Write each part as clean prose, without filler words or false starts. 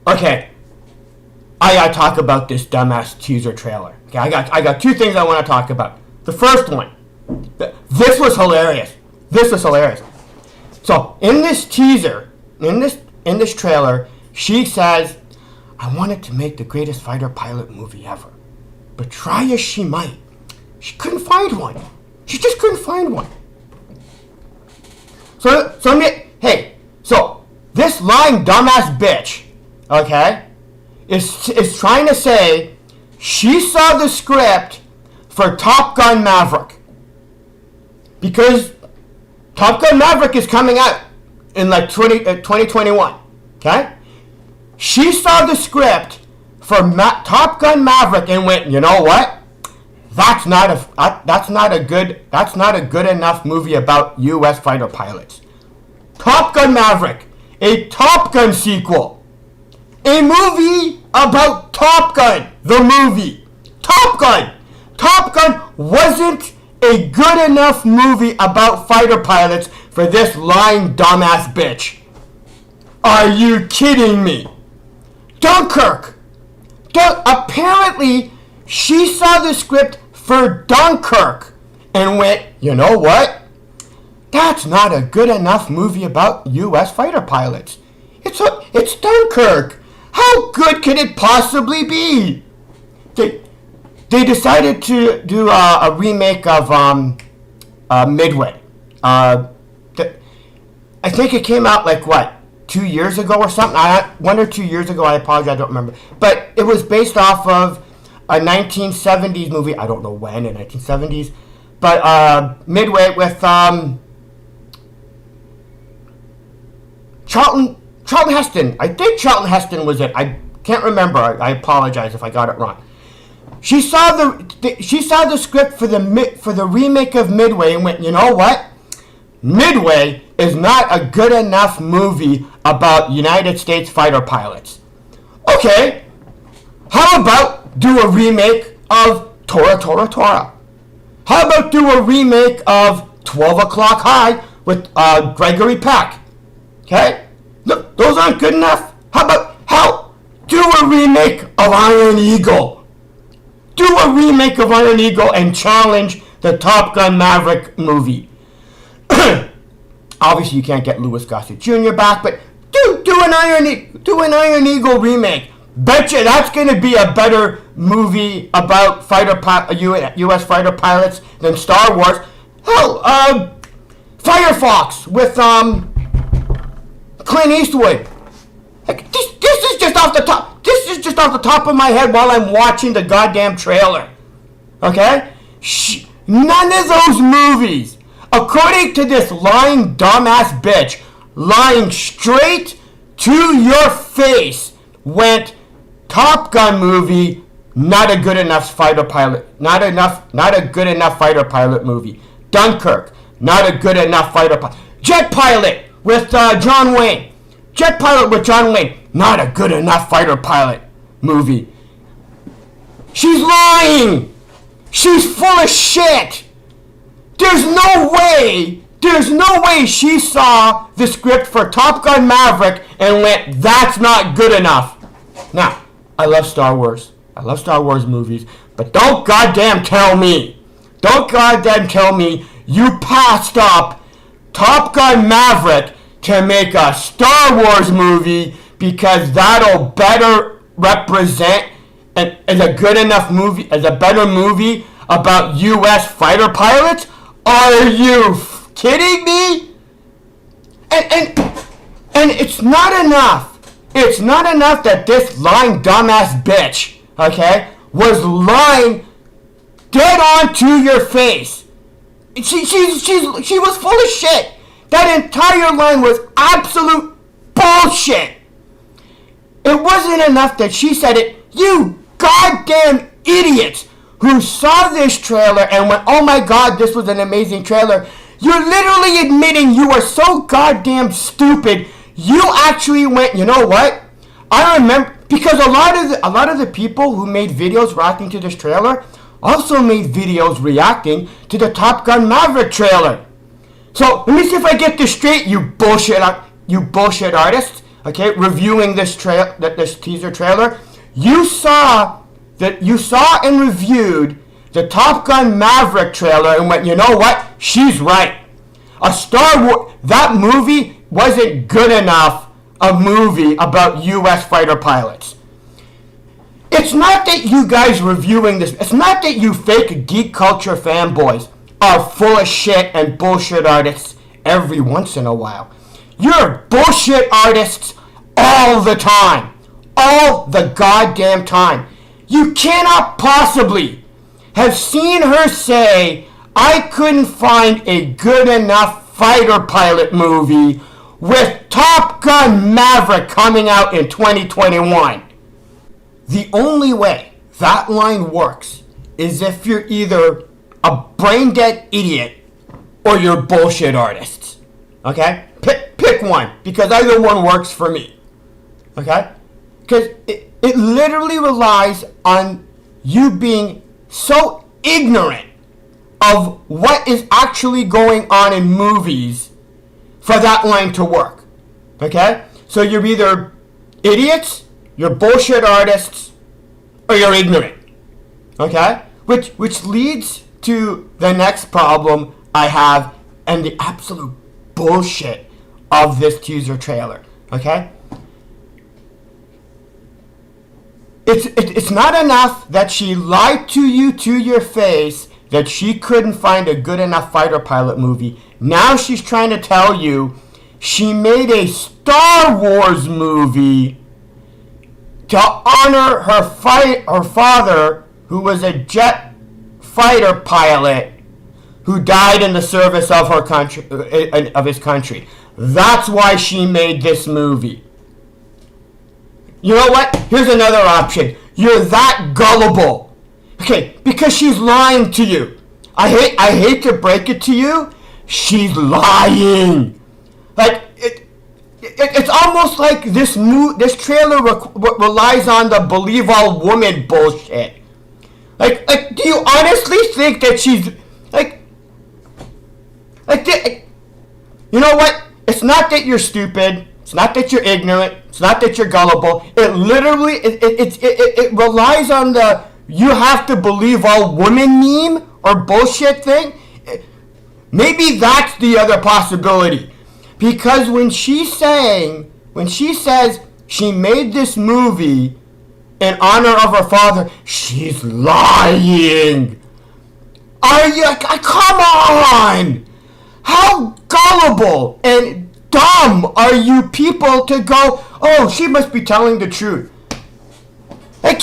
Okay, I gotta talk about this dumbass teaser trailer. Okay, I got two things I want to talk about. The first one, this was hilarious. This was hilarious. So in this teaser, in this trailer, she says, "I wanted to make the greatest fighter pilot movie ever, but try as she might, she couldn't find one. She just couldn't find one." So this lying dumbass bitch, okay, is trying to say she saw the script for Top Gun Maverick because Top Gun Maverick is coming out in like 2021, okay? She saw the script for Top Gun Maverick and went, "You know what? That's not a good enough movie about U.S. fighter pilots. Top Gun Maverick, a Top Gun sequel, a movie about Top Gun, the movie. Top Gun wasn't a good enough movie about fighter pilots for this lying dumbass bitch. Are you kidding me? Dunkirk. Apparently, she saw the script for Dunkirk and went, "You know what? That's not a good enough movie about U.S. fighter pilots. It's Dunkirk. How good could it possibly be?" They decided to do a remake of Midway. I think it came out like 2 years ago or something. 1 or 2 years ago. I apologize, I don't remember. But it was based off of a 1970s movie. I don't know when in 1970s, but Midway with Charlton Heston. I think Charlton Heston was it. I can't remember. I apologize if I got it wrong. She saw the script for the remake of Midway and went, "You know what? Midway is not a good enough movie about United States fighter pilots. Okay, how about do a remake of Tora Tora Tora? How about do a remake of 12 O'Clock High with Gregory Peck? Okay, look, those aren't good enough. How do a remake of Iron Eagle? Do a remake of Iron Eagle and challenge the Top Gun Maverick movie. Obviously, you can't get Louis Gossett Jr. back, but do an Iron Eagle remake. Betcha that's going to be a better movie about U.S. fighter pilots than Star Wars. Hell, Firefox with Clint Eastwood. Like, this is just off the top. This is just off the top of my head while I'm watching the goddamn trailer. Okay? None of those movies, according to this lying dumbass bitch, lying straight to your face, went Top Gun movie, not a good enough fighter pilot, not a good enough fighter pilot movie. Dunkirk, not a good enough fighter pilot. Jet Pilot with John Wayne. Jet Pilot with John Wayne, not a good enough fighter pilot movie. She's lying. She's full of shit. There's no way she saw the script for Top Gun Maverick and went, "That's not good enough." Now, I love Star Wars. I love Star Wars movies, but don't goddamn tell me you passed up Top Gun Maverick to make a Star Wars movie because that'll better represent and as a good enough movie, as a better movie about U.S. fighter pilots. Are you kidding me? And it's not enough. It's not enough that this lying dumbass bitch, okay, was lying dead on to your face. She was full of shit. That entire line was absolute bullshit. It wasn't enough that she said it. You goddamn idiots who saw this trailer and went, "Oh my god, this was an amazing trailer." You're literally admitting you are so goddamn stupid. You actually went, "You know what? I remember," because a lot of the people who made videos reacting to this trailer also made videos reacting to the Top Gun Maverick trailer. So let me see if I get this straight, you bullshit artists. okay, reviewing this teaser trailer, you saw and reviewed the Top Gun Maverick trailer and went, you know what? She's right. That movie wasn't good enough a movie about U.S. fighter pilots. It's not that you guys reviewing this, it's not that you fake geek culture fanboys are full of shit and bullshit artists every once in a while. You're bullshit artists all the time. All the goddamn time. You cannot possibly have seen her say, I couldn't find a good enough fighter pilot movie with Top Gun Maverick coming out in 2021. The only way that line works is if you're either a brain-dead idiot or you're bullshit artists. Okay? Pick one, because either one works for me. Okay? Because it literally relies on you being so ignorant of what is actually going on in movies for that line to work. Okay? So you're either idiots, you're bullshit artists, or you're ignorant. Okay? Which leads to the next problem I have and the absolute bullshit of this teaser trailer. Okay? It's not enough that she lied to you to your face that she couldn't find a good enough fighter pilot movie. Now she's trying to tell you she made a Star Wars movie to honor her father, who was a jet fighter pilot who died in the service of her country, of his country. That's why she made this movie. You know what? Here's another option. You're that gullible. Okay, because she's lying to you. I hate to break it to you. She's lying. Like it's almost like this trailer relies on the believe all woman bullshit. Like do you honestly think that she's you know what? It's not that you're stupid. It's not that you're ignorant. It's not that you're gullible. It literally it relies on the you have to believe all women meme or bullshit thing. Maybe that's the other possibility. Because when she says she made this movie in honor of her father, she's lying. Are you? Come on! How gullible and dumb are you people to go, oh, she must be telling the truth. I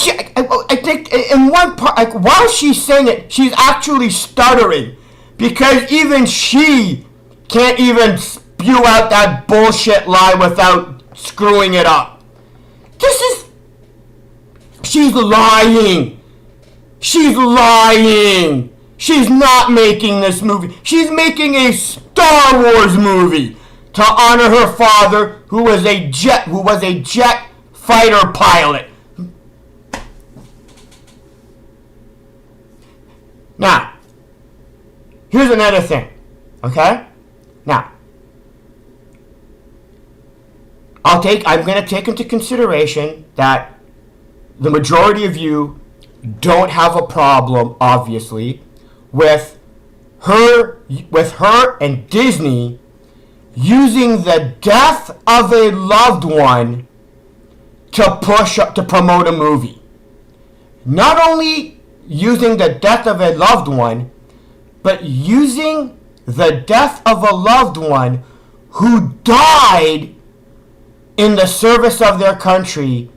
think in one part, while she's saying it, she's actually stuttering. Because even she can't even spew out that bullshit lie without screwing it up. She's lying. She's lying. She's not making this movie. She's making a Star Wars movie to honor her father, who was a jet fighter pilot. Now, here's another thing, okay? Now, I'm going to take into consideration that the majority of you don't have a problem, obviously, with her and Disney using the death of a loved one to promote a movie. Not only using the death of a loved one, but using the death of a loved one who died in the service of their country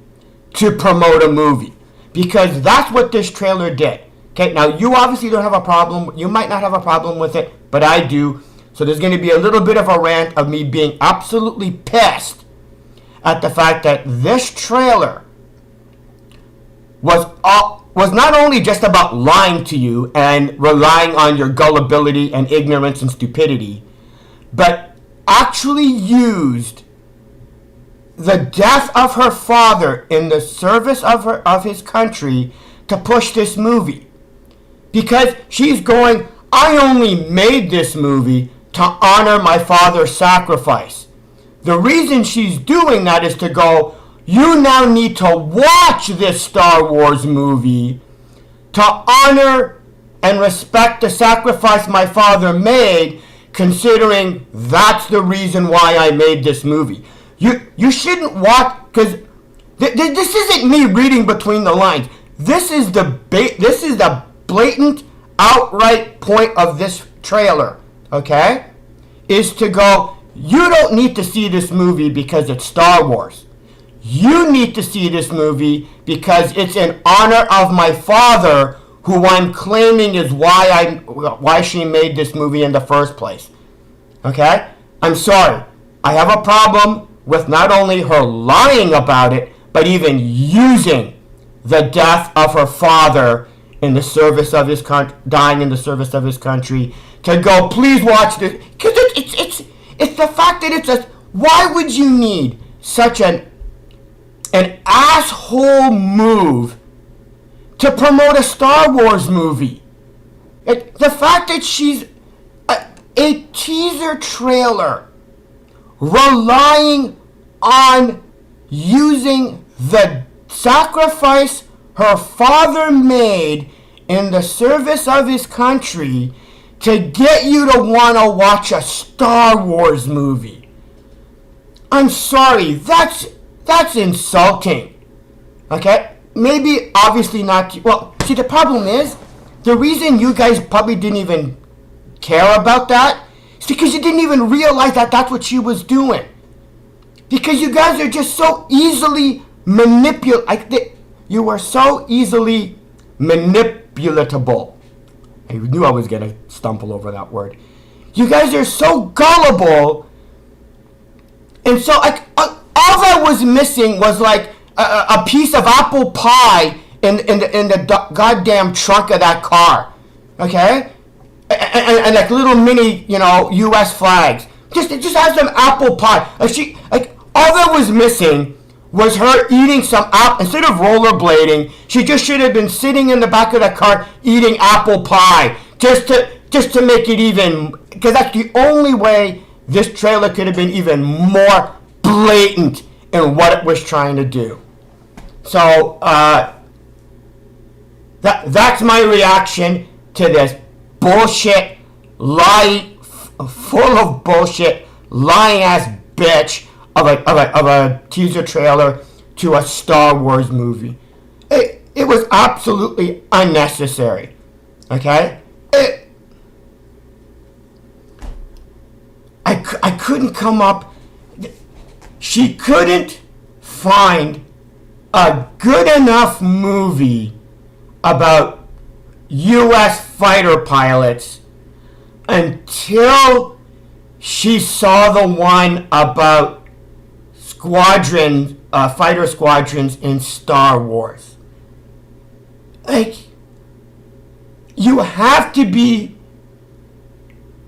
to promote a movie. Because that's what this trailer did. Okay, now you obviously don't have a problem. You might not have a problem with it, but I do. So there's going to be a little bit of a rant of me being absolutely pissed at the fact that this trailer was not only just about lying to you and relying on your gullibility and ignorance and stupidity, but actually used the death of her father in the service of his country to push this movie. Because she's going, I only made this movie to honor my father's sacrifice. The reason she's doing that is to go, you now need to watch this Star Wars movie to honor and respect the sacrifice my father made, considering that's the reason why I made this movie. You shouldn't watch, because this isn't me reading between the lines. This is the blatant, outright point of this trailer, okay? Is to go, you don't need to see this movie because it's Star Wars. You need to see this movie because it's in honor of my father, who I'm claiming is why she made this movie in the first place. Okay? I'm sorry. I have a problem with not only her lying about it, but even using the death of her father in the service of his dying in the service of his country to go, please watch this. Because it's the fact that it's a, why would you need such an asshole move to promote a Star Wars movie? The fact that she's a teaser trailer relying on using the sacrifice her father made in the service of his country to get you to want to watch a Star Wars movie. I'm sorry, that's insulting. Okay? Maybe, obviously not. Well, see, the problem is, the reason you guys probably didn't even care about that is because you didn't even realize that that's what she was doing. Because you guys are just so easily you are so easily manipulatable. I knew I was going to stumble over that word. You guys are so gullible. And so all that was missing was like a piece of apple pie in the goddamn trunk of that car. Okay? And like little mini, U.S. flags. Just have some apple pie. All that was missing was her eating some apple. Instead of rollerblading, she just should have been sitting in the back of the car eating apple pie. Just to make it even, because that's the only way this trailer could have been even more blatant in what it was trying to do. So, that's my reaction to this bullshit, full of bullshit, lying ass bitch of a teaser trailer to a Star Wars movie. It was absolutely unnecessary. Okay? I couldn't come up. She couldn't find a good enough movie about U.S. fighter pilots until she saw the one about fighter squadrons in Star Wars. You have to be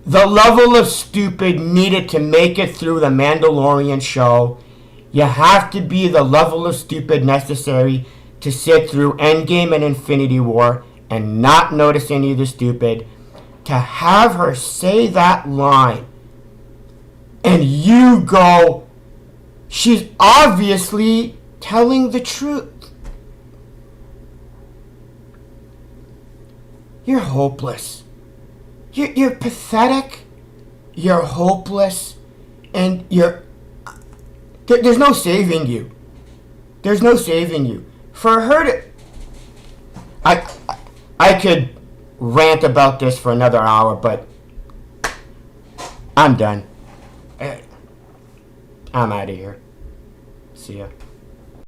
the level of stupid needed to make it through the Mandalorian show. You have to be the level of stupid necessary to sit through Endgame and Infinity War and not notice any of the stupid. To have her say that line and you go, she's obviously telling the truth. You're hopeless. You're pathetic. You're hopeless. And there's no saving you. There's no saving you. For her to... I could rant about this for another hour, but I'm done. I'm out of here. See ya.